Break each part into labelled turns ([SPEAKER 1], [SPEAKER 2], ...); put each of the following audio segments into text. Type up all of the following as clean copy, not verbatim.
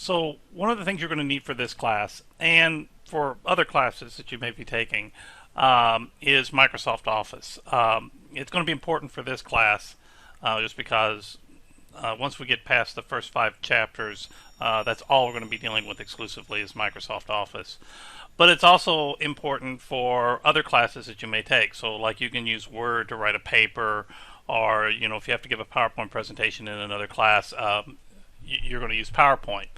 [SPEAKER 1] So one of the things you're going to need for this class and for other classes that you may be taking is Microsoft Office. It's going to be important for this class just because once we get past the first 5 chapters, that's all we're going to be dealing with exclusively is Microsoft Office. But it's also important for other classes that you may take. So like you can use Word to write a paper, or if you have to give a PowerPoint presentation in another class, you're going to use PowerPoint.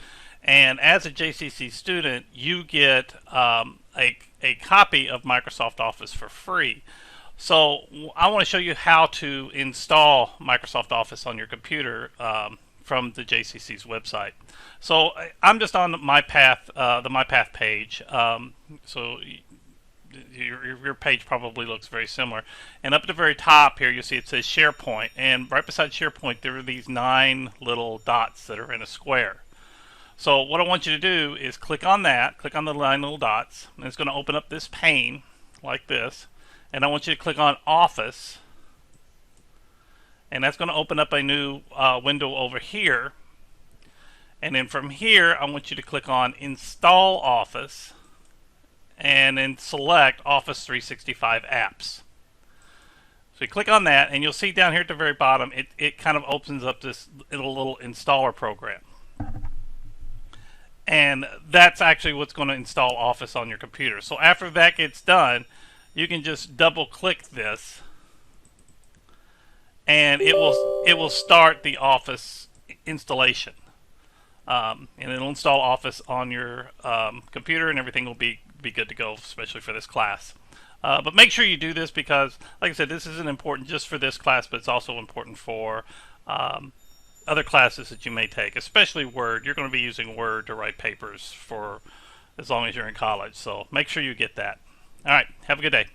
[SPEAKER 1] And as a JCC student, you get a copy of Microsoft Office for free. So I want to show you how to install Microsoft Office on your computer from the JCC's website. So I'm just on my path, the My Path page. So your page probably looks very similar. And up at the very top here, you see it says SharePoint. And right beside SharePoint, there are these 9 little dots that are in a square. So what I want you to do is click on that, click on the 9 little dots, and it's going to open up this pane like this. And I want you to click on Office, and that's going to open up a new window over here. And then from here, I want you to click on Install Office, and then select Office 365 Apps. So you click on that, and you'll see down here at the very bottom, it kind of opens up this little installer program. And that's actually what's going to install Office on your computer. So after that gets done, you can just double click this, and it will start the Office installation. And it'll install Office on your computer, and everything will be good to go, especially for this class. But make sure you do this because, like I said, this isn't important just for this class, but it's also important for other classes that you may take, especially Word. You're going to be using Word to write papers for as long as you're in college, so make sure you get that. All right, have a good day.